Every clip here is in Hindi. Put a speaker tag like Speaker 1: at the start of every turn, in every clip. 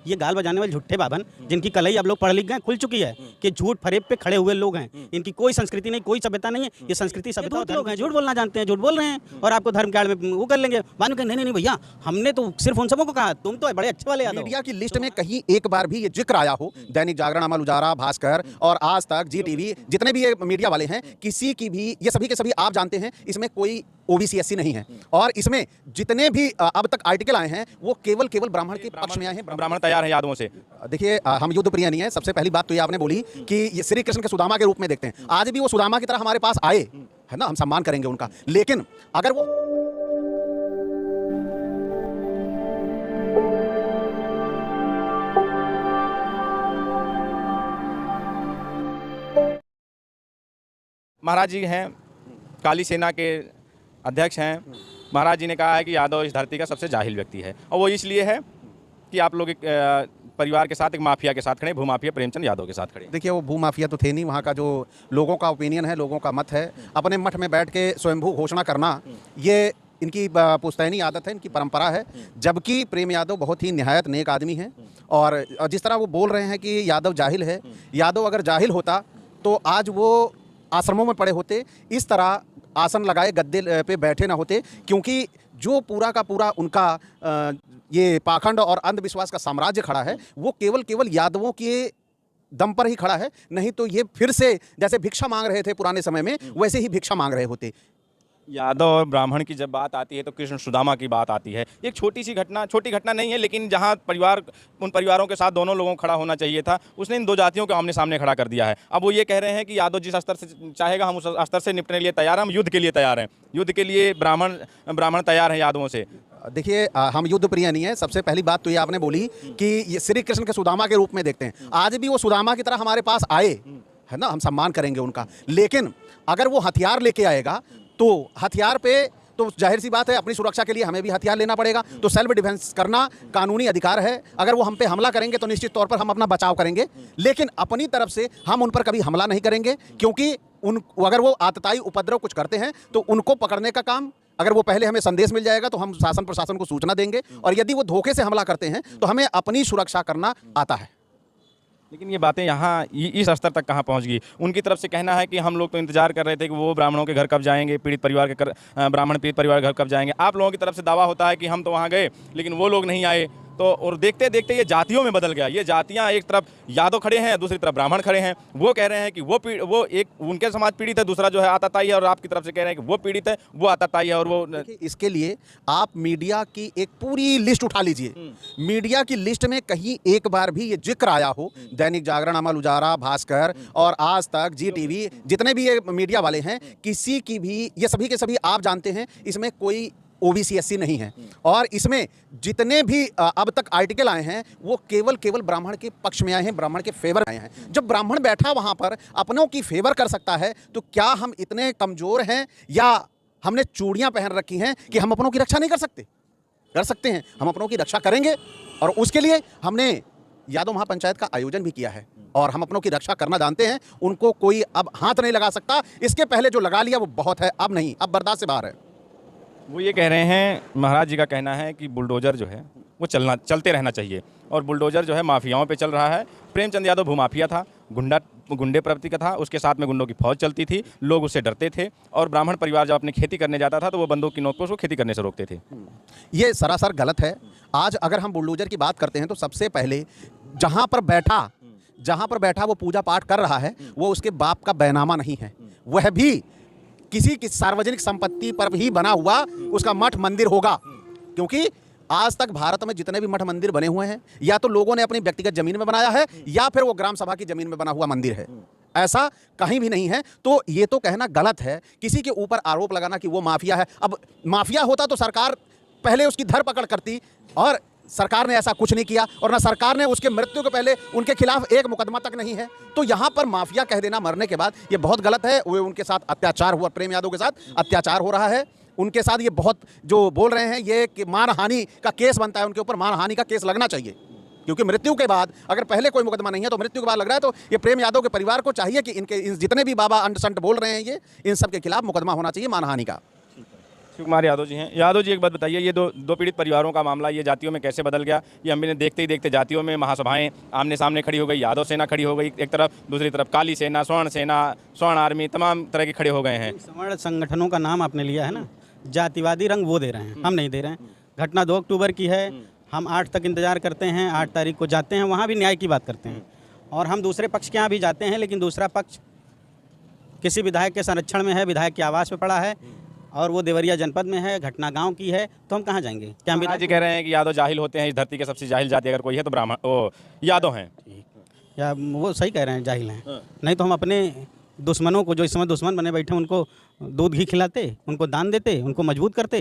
Speaker 1: ये गाल बजाने वाले झूठे बाबन जिनकी कलई अब लोग पढ़ लिख गए, खुल चुकी है कि झूठ फरेब पे खड़े हुए लोग हैं, इनकी कोई संस्कृति नहीं, कोई सभ्यता नहीं है। ये संस्कृति सभ्यता लोग हैं, झूठ बोलना जानते हैं, झूठ बोल रहे हैं और आपको धर्म के आड़ में वो कर लेंगे। बाद में नहीं नहीं भैया, हमने तो सिर्फ उन सबों को कहा, तुम तो बड़े अच्छे वाले यादव।
Speaker 2: मीडिया की लिस्ट में कहीं एक बार भी ये जिक्र आया हो, दैनिक जागरण, अमर उजाला, भास्कर और आज तक, जी टीवी, जितने भी ये मीडिया वाले हैं, किसी की भी, ये सभी के सभी आप जानते हैं, इसमें कोई ओबीसी एससी नहीं है और इसमें जितने भी अब तक आर्टिकल आए हैं वो केवल ब्राह्मण के पक्ष में आए हैं।
Speaker 3: ब्राह्मण तैयार है यादवों से।
Speaker 2: देखिए, हम युद्ध प्रिय नहीं है। सबसे पहली बात तो ये आपने बोली कि ये श्री कृष्ण के सुदामा के रूप में देखते हैं। आज भी वो सुदामा की तरह हमारे पास आए, है ना, हम सम्मान करेंगे उनका, लेकिन अगर वो
Speaker 3: महाराज जी हैं, काली सेना के अध्यक्ष हैं। महाराज जी ने कहा है कि यादव इस धरती का सबसे जाहिल व्यक्ति है और वो इसलिए है कि आप लोग एक परिवार के साथ, एक माफिया के साथ खड़े, भूमाफिया प्रेमचंद यादव के साथ खड़े।
Speaker 2: देखिए, वो भूमाफिया तो थे नहीं, वहाँ का जो लोगों का ओपिनियन है, लोगों का मत है, अपने मठ में बैठ के स्वयंभू घोषणा करना, ये इनकी पुश्तैनी आदत है, इनकी परंपरा है। जबकि प्रेम यादव बहुत ही निहायत नेक आदमी हैं और जिस तरह वो बोल रहे हैं कि यादव जाहिल है, यादव अगर जाहिल होता तो आज वो आश्रमों में पड़े होते, इस तरह आसन लगाए गद्दे पे बैठे ना होते, क्योंकि जो पूरा का पूरा उनका ये पाखंड और अंधविश्वास का साम्राज्य खड़ा है वो केवल यादवों के दम पर ही खड़ा है। नहीं तो ये फिर से जैसे भिक्षा मांग रहे थे पुराने समय में, वैसे ही भिक्षा मांग रहे होते।
Speaker 3: यादव और ब्राह्मण की जब बात आती है तो कृष्ण सुदामा की बात आती है। एक छोटी घटना नहीं है, लेकिन जहां परिवार, उन परिवारों के साथ दोनों लोगों को खड़ा होना चाहिए था, उसने इन दो जातियों को आमने सामने खड़ा कर दिया है। अब वो ये कह रहे हैं कि यादव जिस स्तर से चाहेगा हम उस स्तर से निपटने के लिए तैयार हैं, हम युद्ध के लिए तैयार हैं, युद्ध के लिए ब्राह्मण तैयार हैं यादवों से।
Speaker 2: देखिए, हम युद्ध प्रिय नहीं है। सबसे पहली बात तो ये आपने बोली कि ये श्री कृष्ण के सुदामा के रूप में देखते हैं। आज भी वो सुदामा की तरह हमारे पास आए, है ना, हम सम्मान करेंगे उनका, लेकिन अगर वो हथियार लेके आएगा तो हथियार पे तो जाहिर सी बात है अपनी सुरक्षा के लिए हमें भी हथियार लेना पड़ेगा। तो सेल्फ डिफेंस करना कानूनी अधिकार है। अगर वो हम पे हमला करेंगे तो निश्चित तौर पर हम अपना बचाव करेंगे, लेकिन अपनी तरफ से हम उन पर कभी हमला नहीं करेंगे, क्योंकि अगर वो आतताई उपद्रव कुछ करते हैं तो उनको पकड़ने का काम, अगर वो पहले हमें संदेश मिल जाएगा तो हम शासन प्रशासन को सूचना देंगे, और यदि वो धोखे से हमला करते हैं तो हमें अपनी सुरक्षा करना आता है।
Speaker 3: लेकिन ये बातें यहाँ इस स्तर तक कहाँ पहुँच गई? उनकी तरफ से कहना है कि हम लोग तो इंतजार कर रहे थे कि वो ब्राह्मणों के घर कब जाएंगे, पीड़ित परिवार के ब्राह्मण पीड़ित परिवार के घर कब जाएंगे। आप लोगों की तरफ से दावा होता है कि हम तो वहाँ गए लेकिन वो लोग नहीं आए। तो और देखते देखते ये जातियों में बदल गया। ये जातियाँ, एक तरफ यादव खड़े हैं, दूसरी तरफ ब्राह्मण खड़े हैं। वो कह रहे हैं कि वो एक उनके समाज पीड़ित है, दूसरा जो है आताताई है, और आपकी तरफ से कह रहे हैं कि वो पीड़ित है, वो आताताई है। और वो
Speaker 2: इसके लिए आप मीडिया की एक पूरी लिस्ट उठा लीजिए। मीडिया की लिस्ट में कहीं एक बार भी ये जिक्र आया हो, दैनिक जागरण, अमर उजाला, भास्कर और आज तक, जी टीवी, जितने भी ये मीडिया वाले हैं, किसी की भी, ये सभी के सभी आप जानते हैं, इसमें कोई ओबीसी एससी नहीं है और इसमें जितने भी अब तक आर्टिकल आए हैं वो केवल ब्राह्मण के पक्ष में आए हैं, ब्राह्मण के फेवर आए हैं। जब ब्राह्मण बैठा वहां पर अपनों की फेवर कर सकता है तो क्या हम इतने कमजोर हैं या हमने चूड़ियां पहन रखी हैं कि हम अपनों की रक्षा नहीं कर सकते? कर सकते हैं, हम अपनों की रक्षा करेंगे और उसके लिए हमने यादव महापंचायत का आयोजन भी किया है और हम अपनों की रक्षा करना जानते हैं। उनको कोई अब हाथ नहीं लगा सकता। इसके पहले जो लगा लिया वो बहुत है, अब नहीं, अब बर्दाश्त से बाहर है।
Speaker 3: वो ये कह रहे हैं, महाराज जी का कहना है कि बुलडोज़र जो है वो चलते रहना चाहिए और बुलडोज़र जो है माफियाओं पे चल रहा है। प्रेमचंद यादव भूमाफिया था, गुंडे प्रवृत्ति का था, उसके साथ में गुंडों की फौज चलती थी, लोग उससे डरते थे और ब्राह्मण परिवार जब अपनी खेती करने जाता था तो वो बंदूक की नोक पर उसको खेती करने से रोकते थे।
Speaker 2: ये सरासर गलत है। आज अगर हम बुलडोज़र की बात करते हैं तो सबसे पहले जहाँ पर बैठा वो पूजा पाठ कर रहा है वो उसके बाप का बैनामा नहीं है, वह भी किसी की सार्वजनिक संपत्ति पर ही बना हुआ उसका मठ मंदिर होगा। क्योंकि आज तक भारत में जितने भी मठ मंदिर बने हुए हैं या तो लोगों ने अपनी व्यक्तिगत जमीन में बनाया है या फिर वो ग्राम सभा की जमीन में बना हुआ मंदिर है, ऐसा कहीं भी नहीं है। तो ये तो कहना गलत है, किसी के ऊपर आरोप लगाना कि वो माफिया है। अब माफिया होता तो सरकार पहले उसकी धरपकड़ करती और सरकार ने ऐसा कुछ नहीं किया और ना सरकार ने उसके मृत्यु के पहले उनके खिलाफ एक मुकदमा तक नहीं है। तो यहाँ पर माफिया कह देना मरने के बाद ये बहुत गलत है। वो उनके साथ अत्याचार हुआ, प्रेम यादव के साथ अत्याचार हो रहा है उनके साथ। ये बहुत जो बोल रहे हैं ये कि मानहानि का केस बनता है, उनके ऊपर मानहानि का केस लगना चाहिए। क्योंकि मृत्यु के बाद अगर पहले कोई मुकदमा नहीं है तो मृत्यु के बाद लग रहा है, तो ये प्रेम यादव के परिवार को चाहिए कि इनके जितने भी बाबा अंड संट बोल रहे हैं ये इन सब के खिलाफ मुकदमा होना चाहिए मानहानि का।
Speaker 3: शिव कुमार यादव जी हैं। यादव जी, एक बात बताइए, ये दो पीड़ित परिवारों का मामला ये जातियों में कैसे बदल गया? ये हम भी देखते ही देखते जातियों में महासभाएं आमने सामने खड़ी हो गई, यादव सेना खड़ी हो गई एक तरफ, दूसरी तरफ काली सेना, स्वर्ण आर्मी, तमाम तरह के खड़े हो गए हैं।
Speaker 1: सवर्ण संगठनों का नाम आपने लिया है ना, जातिवादी रंग वो दे रहे हैं, हम नहीं दे रहे हैं। घटना 2 अक्टूबर की है, हम 8 तक इंतजार करते हैं, 8 तारीख को जाते हैं, वहाँ भी न्याय की बात करते हैं। और हम दूसरे पक्ष के यहाँ भी जाते हैं, लेकिन दूसरा पक्ष किसी विधायक के संरक्षण में है, विधायक के आवास पे पड़ा है और वो देवरिया जनपद में है, घटना गांव की है, तो हम कहाँ जाएंगे? क्या हम
Speaker 3: महाराज जी कह रहे हैं कि यादव जाहिल होते हैं, इस धरती के सबसे जाहिल जाति अगर कोई है तो ब्राह्मण ओ यादव हैं।
Speaker 1: या वो सही कह रहे हैं, जाहिल हैं। नहीं तो हम अपने दुश्मनों को, जो इस समय दुश्मन बने बैठे हैं, उनको दूध घी खिलाते, उनको दान देते, उनको मजबूत करते।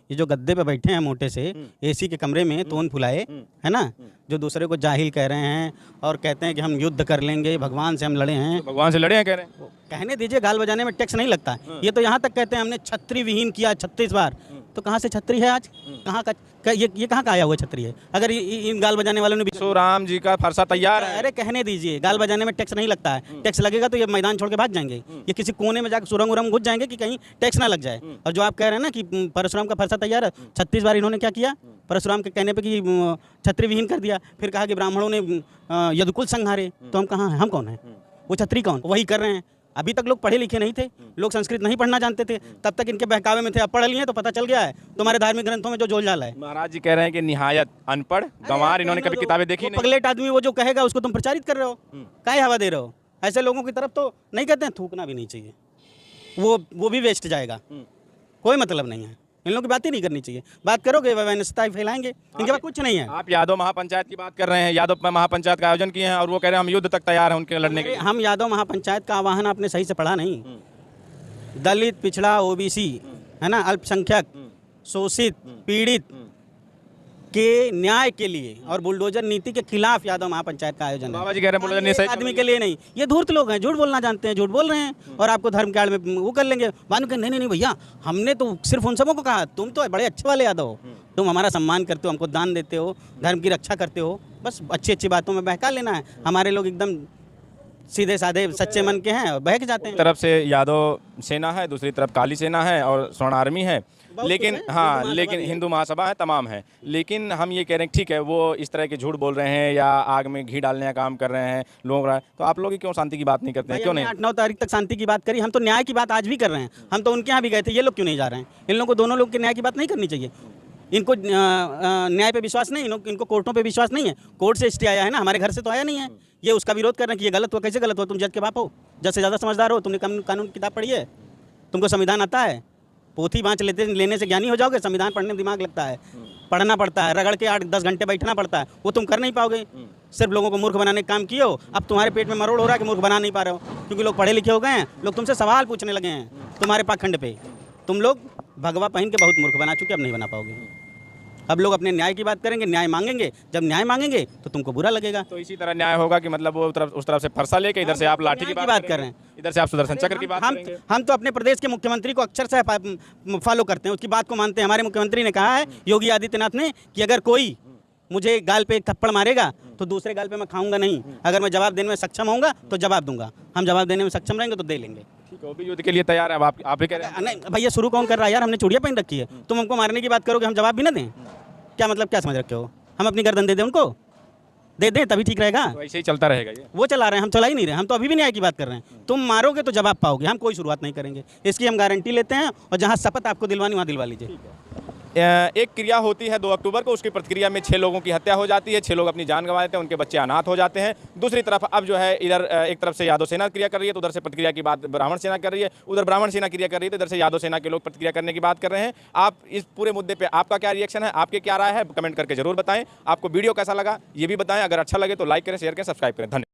Speaker 1: ये जो गद्दे पे बैठे हैं मोटे से, एसी के कमरे में तोन फुलाए, है ना, जो दूसरे को जाहिल कह रहे हैं और कहते हैं कि हम युद्ध कर लेंगे, भगवान से हम लड़े हैं।
Speaker 3: तो भगवान से लड़े हैं कह रहे हैं?
Speaker 1: कहने दीजिए, गाल बजाने में टैक्स नहीं लगता है। ये तो यहाँ तक कहते हैं हमने छतरी विहीन किया 36 बार। तो कहाँ से छतरी है आज? कहाँ का ये कहाँ का आया हुआ छतरी है? अगर इन गाल बजाने वालों ने भी
Speaker 3: सो राम जी का फरसा तैयार है।
Speaker 1: अरे कहने दीजिए, गाल बजाने में टैक्स नहीं लगता है। टैक्स लगेगा तो ये मैदान छोड़ के भाग जाएंगे, ये किसी कोने में जाकर सुरंग उरंग घुस जाएंगे कि कहीं टैक्स ना लग जाए। और जो आप कह रहे हैं ना कि परशुराम का फरसा तैयार है, 36 बार इन्होंने क्या किया? परशुराम के कहने पे कि छतरी विहीन कर दिया, फिर कहा कि ब्राह्मणों ने यदुकुल संहारे। तो हम कहाँ हैं? हम कौन हैं? वो छतरी कौन? वही कर रहे हैं। अभी तक लोग पढ़े लिखे नहीं थे, लोग संस्कृत नहीं पढ़ना जानते थे, तब तक इनके बहकावे में थे। अब पढ़ लिए तो पता चल गया है तुम्हारे धार्मिक ग्रंथों में जो जोल जाल है।
Speaker 3: महाराज जी कह रहे हैं कि निहायत अनपढ़ गंवार, इन्होंने कभी किताबें देखी नहीं।
Speaker 1: पगलेट आदमी वो जो कहेगा उसको तुम प्रचारित कर रहे हो, काहे हवा दे रहे हो? ऐसे लोगों की तरफ तो नहीं कहते हैं, थूकना भी नहीं चाहिए, वो भी वेस्ट जाएगा, कोई मतलब नहीं है। इन लोगों की बात ही नहीं करनी चाहिए। बात करोगे वैनस्ता फैलाएंगे, इनके पास कुछ नहीं है।
Speaker 3: आप यादव महापंचायत की बात कर रहे हैं, यादव महापंचायत का आयोजन किए हैं और वो कह रहे हैं हम युद्ध तक तैयार हैं उनके लड़ने के लिए।
Speaker 1: हम यादव महापंचायत का आह्वान आपने सही से पढ़ा नहीं। दलित, पिछड़ा, ओबीसी, है ना, अल्पसंख्यक, शोषित, पीड़ित के न्याय के लिए और बुलडोजर नीति के खिलाफ यादव महापंचायत का आयोजन है।
Speaker 3: बाबा जी कह रहे हैं बुलडोजर नीति सही
Speaker 1: आदमी के लिए नहीं। ये धूर्त लोग हैं, झूठ बोलना जानते हैं, झूठ बोल रहे हैं और आपको धर्म के आड़ में वो कर लेंगे। बानू कहें नहीं भैया, हमने तो सिर्फ उन सबों को कहा तुम तो बड़े अच्छे वाले यादव हो, तुम हमारा सम्मान करते हो, हमको दान देते हो, धर्म की रक्षा करते हो, बस अच्छी अच्छी बातों में बहका लेना है। हमारे लोग एकदम सीधे साधे सच्चे मन के हैं और बहक जाते हैं।
Speaker 3: एक तरफ से यादव सेना है, दूसरी तरफ काली सेना है और स्वर्ण आर्मी है, लेकिन हाँ, लेकिन हिंदू महासभा है, तमाम है। लेकिन हम ये कह रहे हैं ठीक है, वो इस तरह के झूठ बोल रहे हैं या आग में घी डालने का काम कर रहे हैं लोग, तो आप लोग क्यों शांति की बात नहीं करते हैं? क्यों नहीं?
Speaker 1: 8-9 तारीख तक शांति की बात करी, हम तो न्याय की बात आज भी कर रहे हैं। हम तो उनके यहाँ भी गए थे, ये लोग क्यों नहीं जा रहे हैं? इन लोगों को, दोनों लोग के न्याय की बात नहीं करनी चाहिए। इनको न्याय पे विश्वास नहीं, इनको कोर्टों पे विश्वास नहीं है। कोर्ट से स्टे आया है ना, हमारे घर से तो आया नहीं है। ये उसका विरोध कर रहे हैं कि ये गलत हो। कैसे गलत हो? तुम जज के बाप हो, जज से ज़्यादा समझदार हो, तुमने कानून की किताब पढ़ी है, तुमको संविधान आता है, पोथी बाँच लेने से ज्ञानी हो जाओगे? संविधान पढ़ने में दिमाग लगता है, पढ़ना पड़ता है, रगड़ के 8-10 घंटे बैठना पड़ता है, वो तुम कर नहीं पाओगे। सिर्फ लोगों को मूर्ख बनाने का काम किए हो। अब तुम्हारे पेट में मरोड़ हो रहा है कि मूर्ख बना नहीं पा रहे हो, क्योंकि लोग पढ़े लिखे हो गए हैं, लोग तुमसे सवाल पूछने लगे हैं तुम्हारे पाखंड पे। तुम लोग भगवा पहन के बहुत मूर्ख बना चुके, अब नहीं बना पाओगे। अब लोग अपने न्याय की बात करेंगे, न्याय मांगेंगे। जब न्याय मांगेंगे तो तुमको बुरा लगेगा।
Speaker 3: तो इसी तरह न्याय होगा कि मतलब वो उस तरफ से फरसा लेके इधर से आप लाठी की बात कर रहे हैं, इधर से आप सुदर्शन चक्र की बात करेंगे।
Speaker 1: हम तो अपने प्रदेश के मुख्यमंत्री को अक्सर से फॉलो करते हैं, उसकी बात को मानते हैं। हमारे मुख्यमंत्री ने कहा है, योगी आदित्यनाथ ने, कि अगर कोई मुझे गाल पे एक थप्पड़ मारेगा तो दूसरे गाल पे मैं खाऊंगा नहीं। अगर मैं जवाब देने में सक्षम होऊंगा तो जवाब दूंगा। हम जवाब देने में सक्षम रहेंगे तो दे लेंगे।
Speaker 3: ठीक है, वो भी युद्ध के लिए तैयार है। आप भी कह रहे हैं
Speaker 1: नहीं भैया, शुरू कौन कर रहा है यार? हमने चूड़ियाँ पहन रखी है, तुम हमको मारने की बात करोगे, हम जवाब भी ना दें? क्या मतलब, क्या समझ रखे हो? हम अपनी गर्दन दे दें उनको? दे दें तभी ठीक रहेगा?
Speaker 3: तो ऐसे ही चलता रहेगा ये?
Speaker 1: वो चला रहे हैं, हम चला ही नहीं रहे। हम तो अभी भी न्याय की बात कर रहे हैं। तुम मारोगे तो जवाब पाओगे, हम कोई शुरुआत नहीं करेंगे, इसकी हम गारंटी लेते हैं। और जहाँ शपथ आपको दिलवानी वहाँ दिलवा लीजिए।
Speaker 3: एक क्रिया होती है 2 अक्टूबर को, उसकी प्रतिक्रिया में 6 लोगों की हत्या हो जाती है, 6 लोग अपनी जान गंवा देते हैं, उनके बच्चे अनाथ हो जाते हैं। दूसरी तरफ अब जो है, इधर एक तरफ से यादव सेना क्रिया कर रही है, तो उधर से प्रतिक्रिया की बात ब्राह्मण सेना कर रही है, उधर ब्राह्मण सेना क्रिया कर रही है, तो इधर से यादव सेना के लोग प्रतिक्रिया करने की बात कर रहे हैं। आप इस पूरे मुद्दे पर आपका क्या रिएक्शन है, आपके क्या राय है, कमेंट करके जरूर बताएं। आपको वीडियो कैसा लगा ये भी बताएं। अगर अच्छा लगे तो लाइक करें, शेयर करें, सब्सक्राइब करें। धन्यवाद।